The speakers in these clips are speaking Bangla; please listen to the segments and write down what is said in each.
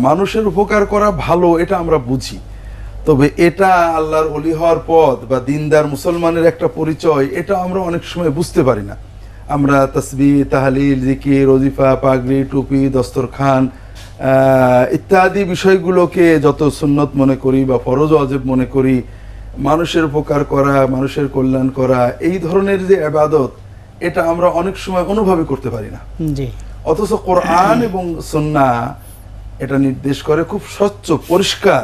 মানুষের উপকার করা ভালো, এটা আমরা বুঝি, তবে এটা আল্লাহর ওলি হওয়ার পথ বা দিনদার মুসলমানের একটা পরিচয়, এটা আমরা অনেক সময় বুঝতে পারি না। আমরা তাসবিহ, তাহলিল, জিকির, ওজিফা, পাগড়ি, টুপি, দস্তরখান ইত্যাদি বিষয়গুলোকে যত সুন্নত মনে করি বা ফরজ ওয়াজিব মনে করি, মানুষের উপকার করা, মানুষের কল্যাণ করা, এই ধরনের যে ইবাদত, এটা আমরা অনেক সময় অনুভবই করতে পারি না। অথচ কোরআন এবং সুন্নাহ এটা নির্দেশ করে খুব স্বচ্ছ পরিষ্কার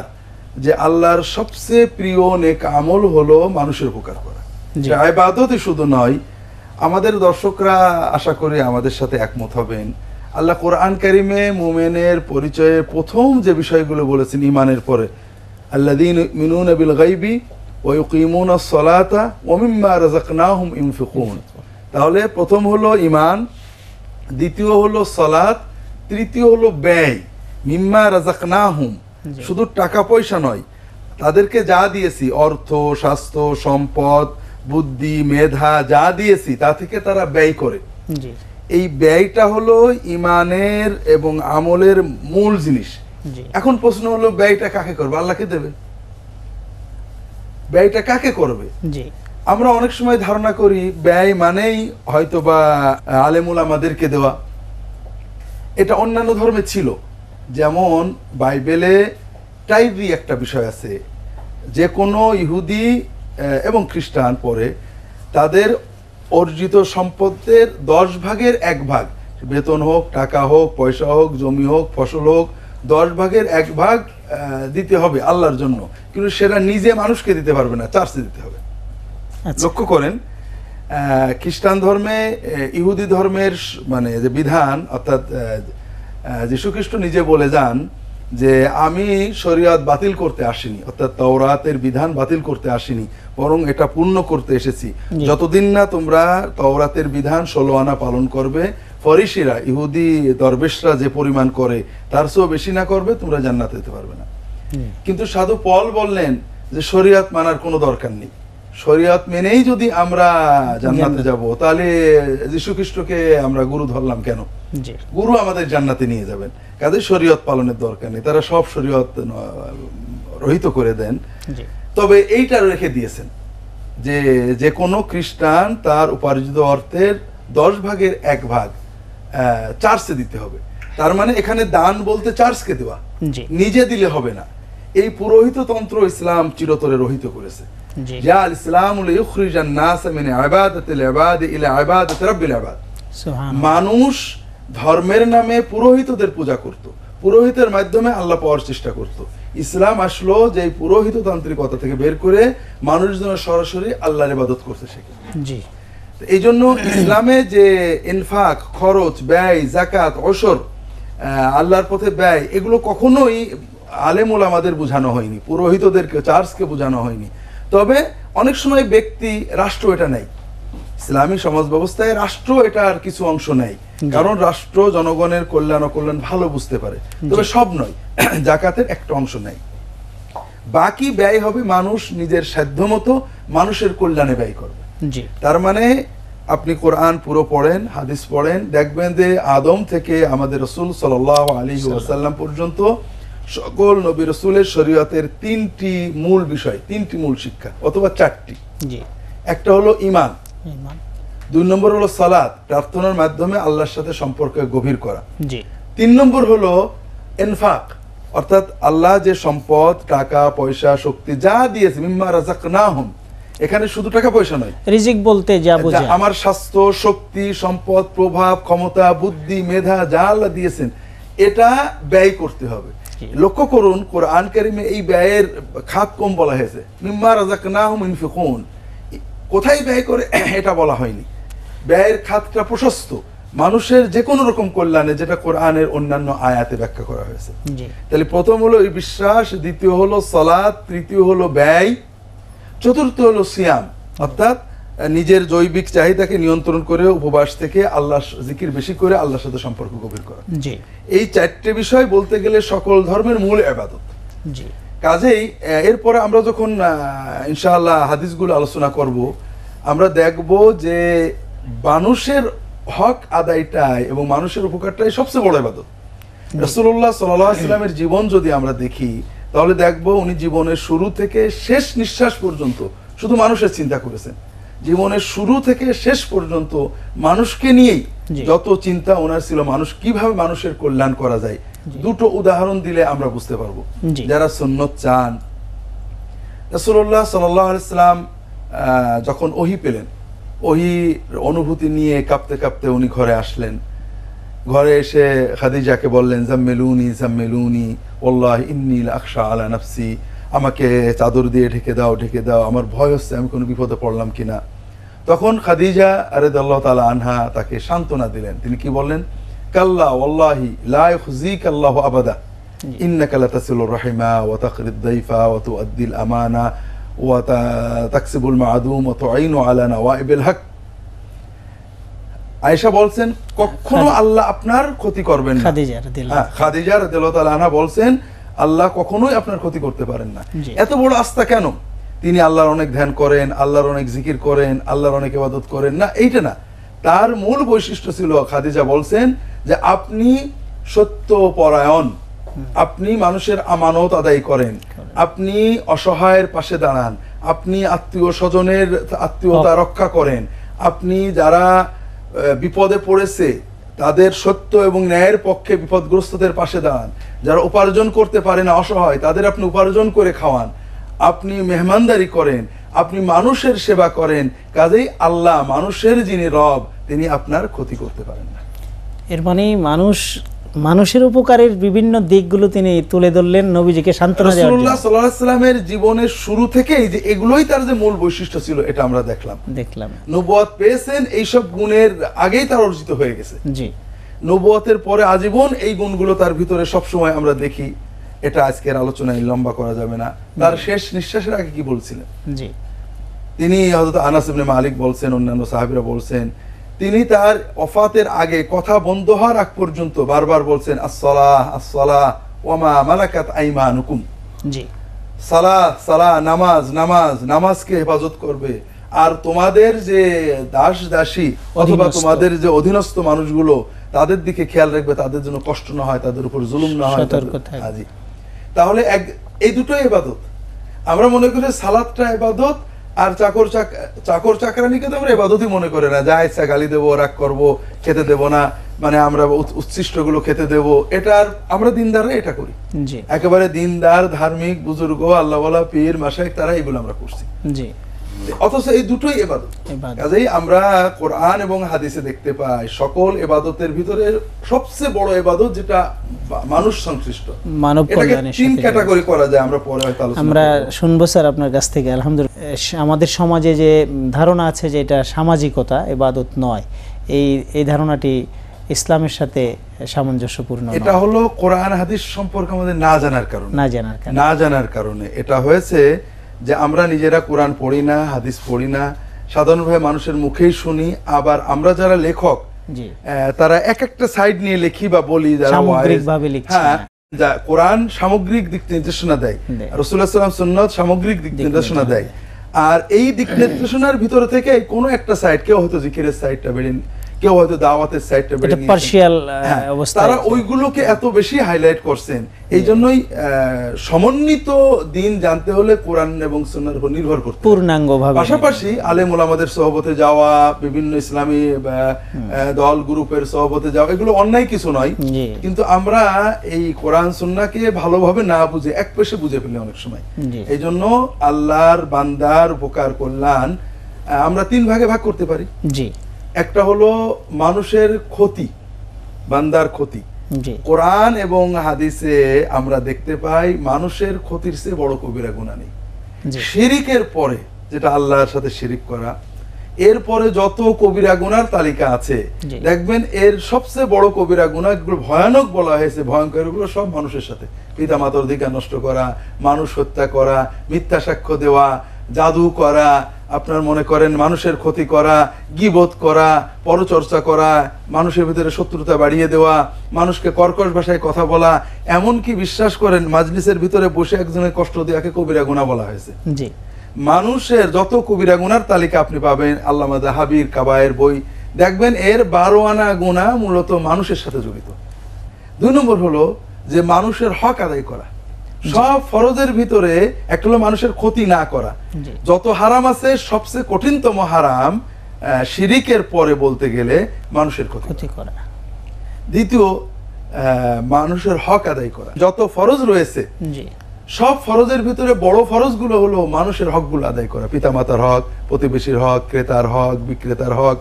যে আল্লাহর সবচেয়ে প্রিয় নেক আমল হলো মানুষের উপকার করা। ইবাদতই শুধু নয়, আমাদের দর্শকরা আশা করি আমাদের সাথে একমত হবেন, আল্লাহ কোরআন কারিমে মুমিনের পরিচয়ে প্রথম যে বিষয়গুলো বলেছেন ঈমানের পরে, আল্লাযীনা ইউমিনুনা বিল গায়বি ওয়া ইউকিমুনাস সালাতা ওয়া মিম্মা রাযাকনাহুম ইউনফিকুন। তাহলে প্রথম হলো ঈমান, দ্বিতীয় হলো সালাত, তৃতীয় হলো ব্যয়। মিম্মা রাযাকনাহুম, শুধু টাকা পয়সা নয়, তাদেরকে যা দিয়েছি, অর্থ, স্বাস্থ্য, সম্পদ, বুদ্ধি, মেধা যা দিয়েছি তা থেকে তারা ব্যয় করে। এই ব্যয়টা হলো ঈমানের এবং আমলের মূল জিনিস। এখন প্রশ্ন হলো ব্যয়টা কাকে করবে? আল্লাহকে দেবে? ব্যয়টা কাকে করবে? আমরা অনেক সময় ধারণা করি ব্যয় মানেই হয়তোবা আলেমুল আমাদেরকে দেওয়া। এটা অন্যান্য ধর্মে ছিল, যেমন বাইবেলে টাইরি একটা বিষয় আছে, যে কোনো ইহুদি এবং খ্রিস্টান পরে তাদের অর্জিত সম্পদের 10 ভাগের 1 ভাগ, বেতন হোক, টাকা হোক, পয়সা হোক, জমি হোক, ফসল হোক, 10 ভাগের 1 ভাগ দিতে হবে আল্লাহর জন্য। কিন্তু সেটা নিজে মানুষকে দিতে পারবে না, চার্চে দিতে হবে। লক্ষ্য করেন, খ্রিস্টান ধর্মে, ইহুদি ধর্মের মানে যে বিধান, অর্থাৎ যীশু খ্রিস্ট নিজে বলে যান যে আমি শরীয়ত বাতিল করতে আসিনি, অর্থাৎ তাওরাতের বিধান বাতিল করতে আসিনি, বরং এটা পূর্ণ করতে এসেছি। যতদিন না তোমরা তাওরাতের বিধান 16 আনা পালন করবে, ফরিসিরা, ইহুদি দরবেশরা যে পরিমাণ করে তার চেয়েও বেশি না করবে, তোমরা জান্নাতে যেতে পারবে না। কিন্তু সাধু পল বললেন যে শরীয়ত মানার কোনো দরকার নেই, শরীয়ত মেনেই যদি আমরা জান্নাতে যাব, তাহলে যীশু খ্রিস্টকে আমরা গুরু ধরলাম কেন? গুরু আমাদের জান্নাতে নিয়ে যাবেন, কাজে শরীয়ত পালনের দরকার নেই, তারা সব শরীয়ত রহিত করে দেন। তবে এইটা রেখে দিয়েছেন যে যে কোনো খ্রিস্টান তার উপার্জিত অর্থের 10 ভাগের 1 ভাগ চার্চে দিতে হবে। তার মানে এখানে দান বলতে চার্চকে দেওয়া, নিজে দিলে হবে না। এই পুরোহিত তন্ত্র ইসলাম চিরতরে রহিত করেছে। জাল ইসলামুল ইখরিজান নাস মিন ইবাদাতিল ইবাদ ইলা ইবাদাতি রাব্বিল ইবাদ। মানুষ ধর্মের নামে পুরোহিতদের পূজা করত, পুরোহিতের মাধ্যমে আল্লাহ পাওয়ার চেষ্টা করত। ইসলাম আসলো যে এই পুরোহিত তান্ত্রিকতা থেকে বের করে মানুষ যেন সরাসরি আল্লাহর ইবাদত করতে শেখে। এই জন্য ইসলামে যে ইনফাক, খরচ, ব্যয়, যাকাত, ওশর, আল্লাহর পথে ব্যয়, এগুলো কখনোই আলেম ওলামাদের বোঝানো হয়নি, পুরোহিতদেরকে, চার্চকে বোঝানো হয়নি। তবে অনেক সময় ব্যক্তি, রাষ্ট্র এটা নেই, ইসলামী সমাজ ব্যবস্থায় রাষ্ট্র এটার কিছু অংশ নেই, কারণ রাষ্ট্র জনগণের কল্যাণ অকল্যাণ ভালো বুঝতে পারে, তবে সব নয়, যাকাতের একটা অংশ নেই। বাকি ব্যয় হবে মানুষ নিজের সাধ্যমতো মানুষের কল্যাণে ব্যয় করবে। তার মানে আপনি কোরআন পুরো পড়েন, হাদিস পড়েন, দেখবেন যে আদম থেকে আমাদের রাসূল সাল্লাল্লাহু আলাইহি ওয়াসাল্লাম পর্যন্ত সকল নবী রাসূলের শরীয়তের 3টি মূল বিষয়, 3টি মূল শিক্ষা, অথবা 4টি। একটা হলো ঈমান, 2 নম্বর হলো সালাত, প্রার্থনার মাধ্যমে আল্লাহর সাথে সম্পর্ক গভীর করা, 3 নম্বর হলো ইনফাক, অর্থাৎ আল্লাহ যে সম্পদ, টাকা পয়সা, শক্তি যা দিয়েছে, মিম্মা রাযাকনাহুম, এখানে শুধু টাকা পয়সা নয়, রিজিক বলতে যা বোঝায়, আমার স্বাস্থ্য, শক্তি, সম্পদ, প্রভাব, ক্ষমতা, বুদ্ধি, মেধা যা আল্লাহ দিয়েছেন, এটা ব্যয় করতে হবে। লক্ষ্য করুন কোরআন কারিমে এই ব্যয়ের খাত কম বলা হয়েছে, মিম্মা রাযাকনাহুম ইউনফিকুন, কোথায় ব্যয় করে এটা বলা হয়নি। ব্যয়ের খাতটা প্রশস্ত, মানুষের যে কোনো রকম কল্যাণে, যেটা কোরআনের অন্যান্য আয়াতে ব্যাখ্যা করা হয়েছে। তাহলে প্রথম হলো এই বিশ্বাস, দ্বিতীয় হলো সালাত, তৃতীয় হলো ব্যয়, চতুর্থ হলো সিয়াম, অর্থাৎ নিজের জৈবিক চাহিদাকে নিয়ন্ত্রণ করে উপবাস থেকে আল্লাহ জিকির বেশি করে আল্লাহর সাথে সম্পর্ক গভীর করা। এই 4টে বিষয় বলতে গেলে সকল ধর্মের মূল ইবাদত। কাজেই এরপরে আমরা যখন ইনশাআল্লাহ হাদিসগুলো আলোচনা করব, আমরা দেখব যে মানুষের হক আদায়টাই এবং মানুষের উপকারটাই সবচেয়ে বড় ইবাদত। রাসূলুল্লাহ সাল্লাল্লাহু আলাইহি ওয়াসাল্লামের জীবন যদি আমরা দেখি তাহলে দেখবো উনি জীবনের শুরু থেকে শেষ নিঃশ্বাস পর্যন্ত শুধু মানুষের চিন্তা করেছেন। জীবনের শুরু থেকে শেষ পর্যন্ত মানুষকে নিয়েই যত চিন্তা ওনার ছিল, মানুষ কিভাবে মানুষের কল্যাণ করা যায়। দুটো উদাহরণ দিলে আমরা বুঝতে পারবো। যারা সুন্নত চান, রাসূলুল্লাহ সাল্লাল্লাহু আলাইহি ওয়াসাল্লাম যখন ওহী পেলেন, ওহী অনুভূতি নিয়ে কাঁপতে কাঁপতে উনি ঘরে আসলেন। ঘরে এসে খাদিজাকে বললেন, জাম্মিলুনি জাম্মিলুনি ওয়াল্লাহি ইন্নী লাখশা আলা নাফসি, আমাকে চাদর দিয়ে ঢেকে দাও ঢেকে দাও, আমার ভয় হচ্ছে আমি কোনো বিপদে পড়লাম কিনা। তখন খাদিজা রাদিয়াল্লাহু তাআলা আনহা তাকে সান্ত্বনা দিলেন। তিনি কি বললেন? কাল্লা ওয়াল্লাহি লা ইখজিকা আল্লাহু আবাদা ইন্নাকা লাতাসিলুর রাহিমা ওয়া তাকরিদ দাইফা ওয়া তুআদ্দিল আমানা ওয়া তাকসিবুল মা'দুম ওয়া তুঈনু আলা নাওয়াইবিল হক। আয়েশা বলছেন কখনো আল্লাহ আপনার ক্ষতি করবেন না। খাদিজা রাদিয়াল্লাহু তাআলা আনহা বলছেন আল্লাহ কখনোই আপনার ক্ষতি করতে পারেন না। এত বড় আস্থা কেন? তিনি আল্লাহর অনেক ধ্যান করেন, আল্লাহর অনেক জিকির করেন, আল্লাহর অনেক ইবাদত করেন না, এইটা না। তার মূল বৈশিষ্ট্য ছিল, খাদিজা বলছেন যে আপনি সত্য পরায়ণ, আপনি মানুষের আমানত আদায় করেন, আপনি অসহায়ের পাশে দাঁড়ান, আপনি আত্মীয় স্বজনের আত্মীয়তা রক্ষা করেন, আপনি যারা বিপদে পড়েছে তাদের সত্য এবং ন্যায়ের পক্ষে বিপদগ্রস্তদের পাশে দাঁড়ান, যারা উপার্জন করতে পারে না অসহায় তাদের আপনি উপার্জন করে খাওয়ান, আপনি মেহমানদারি করেন, আপনি মানুষের সেবা করেন। কাজেই আল্লাহ মানুষের যিনি রব তিনি আপনার ক্ষতি করতে পারেন না। এর মানে মানুষের উপকারের বিভিন্ন দিকগুলো তিনি তুলে ধরলেন নবীজিকে সান্ত্বনা দেওয়ার জন্য। রাসূলুল্লাহ সাল্লাল্লাহু আলাইহি ওয়াসাল্লামের জীবনের শুরু থেকেই যে এগুলোই তার যে মূল বৈশিষ্ট্য ছিল এটা আমরা দেখলাম। নবুয়ত পেয়েছেন এইসব গুণের আগেই তার অর্জিত হয়ে গেছে। জি, নবুয়তের পরে আজীবন এই গুণগুলো তার ভিতরে সব সময় আমরা দেখি। এটা আজকের আলোচনায় লম্বা করা যাবে না। তার শেষ নিঃশ্বাসের আগে কি বলছিলেন? জি, তিনি হযরত আনাস ইবনে মালিক বলছেন, অন্যান্য সাহাবীরা বলছেন, তিনি তার ওফাতের আগে কথা বন্ধ হওয়ার আগ পর্যন্ত বারবার বলছেন আসসালাহ আসসালাহ ওয়া মা মালাকাত আইমানুকুম। জি, সালাহ সালাহ, নামাজ নামাজ, নামাজকে হেফাজত করবে, আর তোমাদের যে দাস দাসী অথবা তোমাদের যে অধীনস্থ মানুষগুলো তাদের দিকে খেয়াল রাখবে, তাদের জন্য কষ্ট না হয়, তাদের উপর জুলুম না হয়। তাহলে এই দুটোই ইবাদত। আমরা মনে করি সালাতটা ইবাদত, আর চাকর চাকরানিকে তো আমরা ইবাদতই মনে করে না। যা ইচ্ছা গালি দেবো, রাগ করবো, খেতে দেবো না, মানে আমরা উচ্ছিষ্ট গুলো খেতে দেবো, এটার আমরা দিনদাররা এটা করি। একেবারে দিনদার ধার্মিক বুজুর্গ আল্লাহওয়ালা পীর মাশায়েখ তারা এগুলো আমরা করছি। জি, অথচ এই দুটোই ইবাদত। কাজেই আমরা কোরআন এবং হাদিসে দেখতে পাই সকল ইবাদতের ভিতরে সবচেয়ে বড় ইবাদত যেটা মানুষ সংশ্লিষ্ট, মানব কল্যাণের সাথে তিন ক্যাটাগরি করা যায়। আমরা পরে হয়তো আমরা শুনবো স্যার আপনার কাছ থেকে। আলহামদুলিল্লাহ, আমাদের সমাজে যে ধারণা আছে যে এটা সামাজিকতা, ইবাদত নয়, এই ধারণাটি ইসলামের সাথে সামঞ্জস্যপূর্ণ। এটা হলো কোরআন হাদিস সম্পর্কে আমাদের না জানার কারণে এটা হয়েছে যে আমরা নিজেরা কোরআন পড়ি না, হাদিস পড়ি না, সাধারণভাবে মানুষের মুখেই শুনি। আবার আমরা যারা লেখক তারা এক একটা সাইড নিয়ে লিখি বা বলি, কোরআন সামগ্রিক দিক নির্দেশনা দেয়, রাসূলুল্লাহ সাল্লাল্লাহু আলাইহি ওয়াসাল্লাম সুন্নাত সামগ্রিক দিক নির্দেশনা দেয়। আর এই দিক নির্দেশনার ভিতর থেকে কোনো একটা সাইড, কেউ হয়তো জিকিরের সাইডটা বেরিয়ে, কেউ হয়তো দাওয়াতের সাইডটা বেরিয়ে, পার্শিয়াল অবস্থা, তারা ওইগুলোকে এত বেশি হাইলাইট করছেন। এই জন্যই সমন্বিত দিন জানতে হলে কোরআন এবং সুন্নাহর উপর নির্ভর করতে পূর্ণাঙ্গভাবে। পাশাপাশি আলেম ওলামাদের সহবতে যাওয়া, বিভিন্ন ইসলামী দল গ্রুপের সহবতে যাওয়া, এগুলো অন্যায় কিছু নয়, কিন্তু আমরা এই কোরআন সুন্নাহকে ভালোভাবে না বুঝে এক পেশে বুঝে ফেলি অনেক সময়। এই জন্য আল্লাহর বান্দার উপকার কল্যাণ আমরা তিন ভাগে ভাগ করতে পারি। জি, একটা হলো মানুষের ক্ষতি, বান্দার ক্ষতি। কোরআন এবং হাদিসে আমরা দেখতে পাই মানুষের ক্ষতির চেয়ে বড় কবিরা গুনাহ নেই। শিরিকের পরে, যেটা আল্লাহর সাথে শিরিক করা, এরপরে যত কবিরা গুনার তালিকা আছে দেখবেন এর সবচেয়ে বড় কবিরা গুনাহ, এগুলো ভয়ানক বলা হয়েছে, ভয়ঙ্কর, এগুলো সব মানুষের সাথে। পিতা মাতার অধিকার নষ্ট করা, মানুষ হত্যা করা, মিথ্যা সাক্ষ্য দেওয়া, জাদু করা, আপনার মনে করেন মানুষের ক্ষতি করা, গীবত করা, পরচর্চা করা, মানুষের ভিতরে শত্রুতা বাড়িয়ে দেওয়া, মানুষকে কর্কশ ভাষায় কথা বলা, এমনকি বিশ্বাস করেন মাজলিসের ভিতরে বসে একজনের কষ্ট দেওয়াকে কবিরা গুনাহ বলা হয়েছে। জি, মানুষের যত কবিরা গুনার তালিকা আপনি পাবেন আল্লামা যাহাবীর কাবায়ের বই, দেখবেন এর 12 আনা গুনাহ মূলত মানুষের সাথে জড়িত। 2 নম্বর হলো যে মানুষের হক আদায় করা। সব ফরজের ভিতরে একটা হলো মানুষের ক্ষতি না করা। যত হারাম আছে সবচেয়ে কঠিনতম হারাম শিরিকের পরে বলতে গেলে মানুষের ক্ষতি করা। দ্বিতীয় মানুষের হক আদায় করা। যত ফরজ রয়েছে সব ফরজের ভিতরে বড় ফরজগুলো হলো মানুষের হকগুলো আদায় করা, পিতামাতার হক, প্রতিবেশীর হক, ক্রেতার হক, বিক্রেতার হক।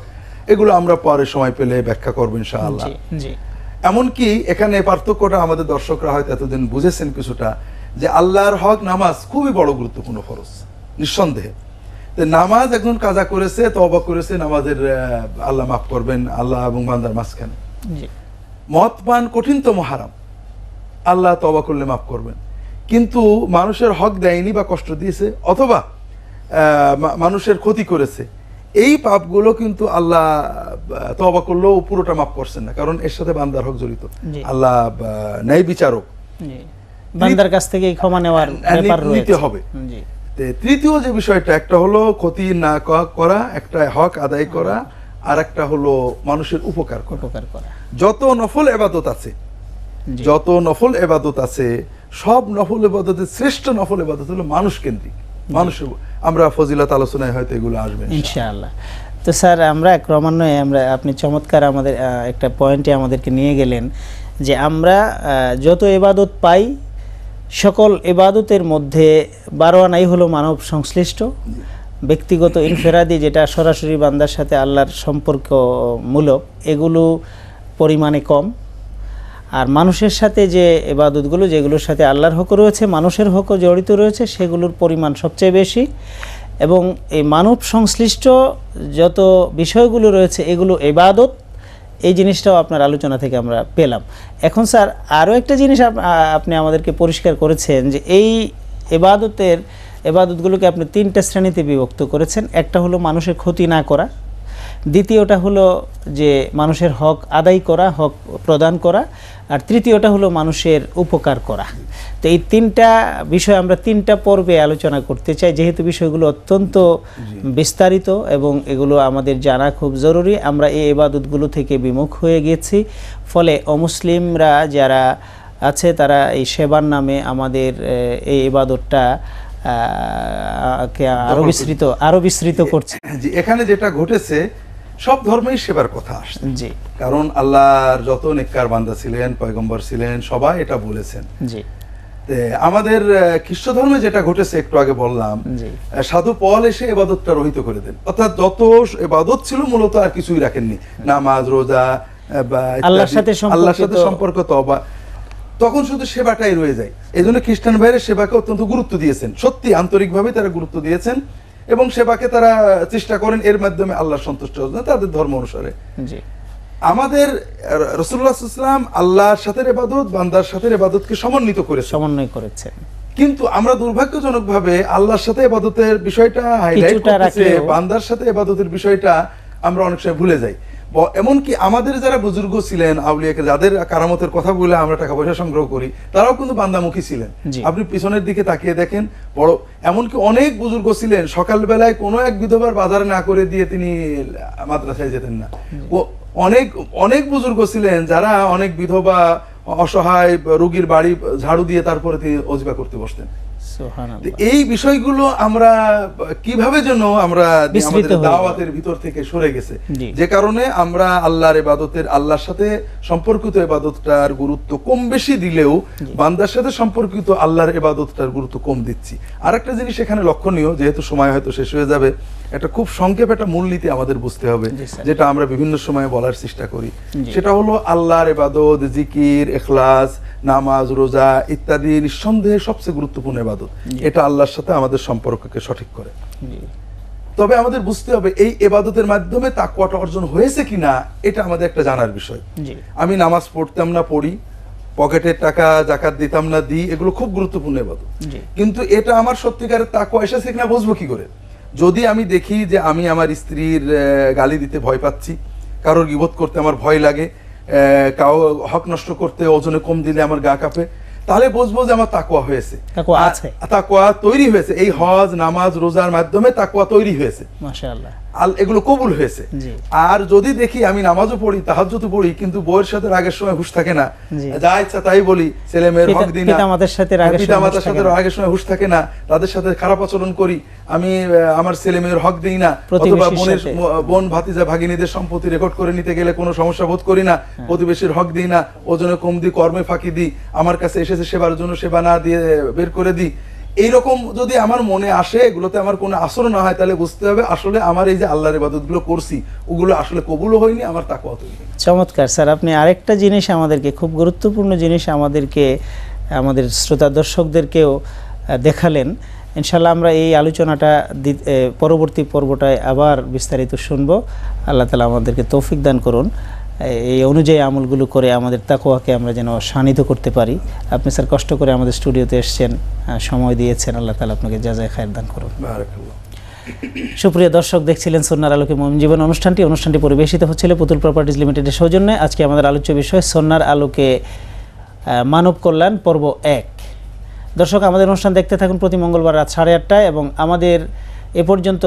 এগুলো আমরা পরে সময় পেলে ব্যাখ্যা করবো ইনশাআল্লাহ। এমনকি এখানে পার্থক্যটা আমাদের দর্শকরা হয়তো এতদিন বুঝেছেন কিছুটা, যে আল্লাহর হক নামাজ খুবই বড় গুরুত্বপূর্ণ ফরজ নিঃসন্দেহে। নামাজ একজন কাজা করেছে, তওবা করেছে, নামাজের আল্লাহ মাফ করবেন, আল্লাহ এবং বান্দার মাঝখানে। মদ পান কঠিনতম হারাম, আল্লাহ তওবা করলে মাফ করবেন। কিন্তু মানুষের হক দেয়নি বা কষ্ট দিয়েছে, অথবা মানুষের ক্ষতি করেছে, এই পাপগুলো কিন্তু আল্লাহ তওবা করলেও পুরোটা মাফ করছেন না, কারণ এর সাথে বান্দার হক জড়িত। আল্লাহ ন্যায় বিচারক, বান্দার কাছ থেকে ক্ষমা নেওয়ার ব্যাপার নিতে হবে। তৃতীয় যে বিষয়টা, একটা হলো ক্ষতি না করা, একটা হক আদায় করা, আর একটা হলো মানুষের উপকার করা। যত নফল ইবাদত আছে, যত নফল ইবাদত আছে, সব নফল ইবাদতের শ্রেষ্ঠ নফল ইবাদত হলো মানুষ কেন্দ্রিক। মানুষের আমরা ফজিলত আলোচনায় হয়তো এগুলো আসবে ইনশাআল্লাহ। তো স্যার, আমরা ক্রমান্বয়ে আপনি চমৎকার আমাদের একটা পয়েন্টে আমাদেরকে নিয়ে গেলেন যে আমরা যত ইবাদত পাই সকল ইবাদতের মধ্যে 12 আনাই হলো মানব সংশ্লিষ্ট, ব্যক্তিগত ইনফেরাদি, যেটা সরাসরি বান্দার সাথে আল্লাহর সম্পর্কমূলক, এগুলো পরিমাণে কম। আর মানুষের সাথে যে ইবাদতগুলো, যেগুলোর সাথে আল্লাহর হক রয়েছে, মানুষের হকও জড়িত রয়েছে, সেগুলোর পরিমাণ সবচেয়ে বেশি। এবং এই মানব সংশ্লিষ্ট যত বিষয়গুলো রয়েছে এগুলো ইবাদত, এই জিনিসটাও আপনার আলোচনা থেকে আমরা পেলাম। এখন স্যার, আরও একটা জিনিস আপনি আমাদেরকে পরিষ্কার করেছেন যে এই ইবাদতগুলোকে আপনি 3টা শ্রেণীতে বিভক্ত করেছেন। একটা হলো মানুষের ক্ষতি না করা, দ্বিতীয়টা হলো যে মানুষের হক আদায় করা, হক প্রদান করা, আর তৃতীয়টা হলো মানুষের উপকার করা। তো এই 3টা বিষয় আমরা 3টা পর্বে আলোচনা করতে চাই, যেহেতু বিষয়গুলো অত্যন্ত বিস্তারিত এবং এগুলো আমাদের জানা খুব জরুরি। আমরা এই ইবাদতগুলো থেকে বিমুখ হয়ে গেছি, ফলে অমুসলিমরা যারা আছে তারা এই সেবার নামে আমাদের এই ইবাদতটা আরো বিস্তৃত করছে। এখানে যেটা ঘটেছে, সব ধর্মেই সেবার কথা আসছে। জি, কারণ আল্লাহর যত নেককার বান্দা ছিলেন, পয়গম্বর ছিলেন, সবাই এটা বলেছেন। জি, আমাদের খ্রিস্ট ধর্মে যেটা ঘটেছে একটু আগে বললাম, সাধু পল এসে ইবাদতটা রহিত করে দেন, অর্থাৎ যত ইবাদত ছিল মূলত আর কিছুই রাখেননি, নামাজ, রোজা বা আল্লাহর সাথে সম্পর্ক, তওবা, তখন শুধু সেবাটাই রয়ে যায়। এই জন্য খ্রিস্টান ভাইয়ের সেবাকে অত্যন্ত গুরুত্ব দিয়েছেন, সত্যি আন্তরিকভাবে তারা গুরুত্ব দিয়েছেন এবং সেবাকে তারা চেষ্টা করেন এর মাধ্যমে আল্লাহ সন্তুষ্ট হন তাদের ধর্ম অনুসারে। আমাদের রাসূলুল্লাহ সাল্লাল্লাহু আলাইহি ওয়াসাল্লাম আল্লাহর সাথে ইবাদত, বান্দার সাথে ইবাদতকে সমন্বয় করেছেন। কিন্তু আমরা দুর্ভাগ্যজনকভাবে আল্লাহর সাথে ইবাদতের বিষয়টা হাইলাইট করতে, বান্দার সাথে ইবাদতের বিষয়টা আমরা অনেক সময় ভুলে যাই। এমনকি আমাদের যারা বুজুর্গ ছিলেন, আউলিয়াকে, যাদের কারামতের কথা বলে আমরা টাকা পয়সা সংগ্রহ করি, তারাও কিন্তু বান্দামুখী ছিলেন। আপনি পিছনের দিকে তাকিয়ে দেখেন, বড় এমনকি অনেক বুজুর্গ ছিলেন, সকালবেলায় কোনো এক বিধবার বাজার না করে দিয়ে তিনি মাদ্রাসায় যেতেন না। অনেক বুজুর্গ ছিলেন যারা অনেক বিধবা, অসহায় রোগীর বাড়ি ঝাড়ু দিয়ে তারপরে তিনি ওজিফা করতে বসতেন। এই বিষয়গুলো আমরা কিভাবে যেন আমরা আমাদের দাওয়াতের ভিতর থেকে সরে গেছে, যে কারণে আমরা আল্লাহর ইবাদতের, আল্লাহর সাথে সম্পর্কিত ইবাদতটার গুরুত্ব কম বেশি দিলেও বান্দার সাথে সম্পর্কিত আল্লাহর ইবাদতটার গুরুত্ব কম দিচ্ছি। আরেকটা জিনিস এখানে লক্ষণীয়, যেহেতু সময় হয়তো শেষ হয়ে যাবে, একটা খুব সংক্ষেপে একটা মূলনীতি আমাদের বুঝতে হবে, যেটা আমরা বিভিন্ন সময়ে বলার চেষ্টা করি। সেটা হলো আল্লাহর ইবাদত, জিকির, ইখলাস, নামাজ, রোজা ইত্যাদি নিঃসন্দেহে সবচেয়ে গুরুত্বপূর্ণ ইবাদত। এটা আল্লাহর সাথে আমাদের সম্পর্ককে সঠিক করে। তবে আমাদের বুঝতে হবে এই ইবাদতের মাধ্যমে তাকওয়াটা অর্জন হয়েছে কিনা, এটা আমাদের একটা জানার বিষয়। আমি নামাজ পড়তাম না, পড়ি, পকেটের টাকা যাকাত দিতাম না, দিই, এগুলো খুব গুরুত্বপূর্ণ ইবাদত। কিন্তু এটা আমার সত্যিকারের তাকওয়া এসেছে কিনা বুঝবো কি করে? যদি আমি দেখি যে আমি আমার স্ত্রীর গালি দিতে ভয় পাচ্ছি, কারোর গীবত করতে আমার ভয় লাগে, কাউ হক নষ্ট করতে ওজনে কম দিলে আমার গা কাঁপে, তাহলে বুঝবো যে আমার তাকওয়া হয়েছে, তাকওয়া তৈরি হয়েছে। এই হজ, নামাজ, রোজার মাধ্যমে তাকওয়া তৈরি হয়েছে। মাশাআল্লাহ। এগুলো কবুল হয়েছে। জি। আর যদি দেখি আমি নামাজও পড়ি, তাহাজ্জুদও পড়ি, কিন্তু বউয়ের সাথে রাগের সময় হুঁশ থাকে না, জি। যা ইচ্ছা তাই বলি, ছেলে মেয়ের হক দিই না, পিতামাতার সাথে পিতামাতার সাথে রাগের সময় হুঁশ থাকে না, তাদের সাথে খারাপ আচরণ করি, আমি আমার ছেলে মেয়ের হক দিই না, অথবা বোন ভাতিজা ভাগিনীদের সম্পত্তি রেকর্ড করে নিতে গেলে কোনো সমস্যা বোধ করি না, প্রতিবেশীর হক দিই না, ওজনে কম দিই, কর্মে ফাঁকি দিই, আমার কাছে এসেছে সেবার জন্য সেবা না দিয়ে বের করে দিই, এইরকম যদি আমার মনে আসে, এগুলোতে আমার কোনো আসর না হয়, তাহলে বুঝতে হবে আসলে আমার এই যে আল্লাহর ইবাদতগুলো করছি ওগুলো আসলে কবুলও হয়নি, আমার তাকওয়া তৈরি হয়নি। চমৎকার স্যার, আপনি আরেকটা জিনিস আমাদেরকে, খুব গুরুত্বপূর্ণ জিনিস আমাদেরকে, আমাদের শ্রোতা দর্শকদেরকেও দেখালেন। ইনশাল্লাহ আমরা এই আলোচনাটা পরবর্তী পর্বটায় আবার বিস্তারিত শুনবো। আল্লাহ তাআলা আমাদেরকে তৌফিক দান করুন, এই অনুযায়ী আমলগুলো করে আমাদের তাকওয়াকে আমরা যেন শানিত করতে পারি। আপনি স্যার কষ্ট করে আমাদের স্টুডিওতে এসেছেন, সময় দিয়েছেন, আল্লাহ তাআলা আপনাকে জাযায়ে খায়ের দান করুন। বারাকাল্লাহ। সুপ্রিয় দর্শক, দেখছিলেন সুন্নাহর আলোকে মুমিন জীবন অনুষ্ঠানটি পরিবেশিত হচ্ছিল পুতুল প্রপার্টিজ লিমিটেডের সৌজন্যে। আজকে আমাদের আলোচ্য বিষয় সুন্নাহর আলোকে মানব কল্যাণ পর্ব 1। দর্শক, আমাদের অনুষ্ঠান দেখতে থাকুন প্রতি মঙ্গলবার রাত 8:30টায় এবং আমাদের এ পর্যন্ত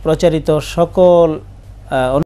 প্রচারিত সকল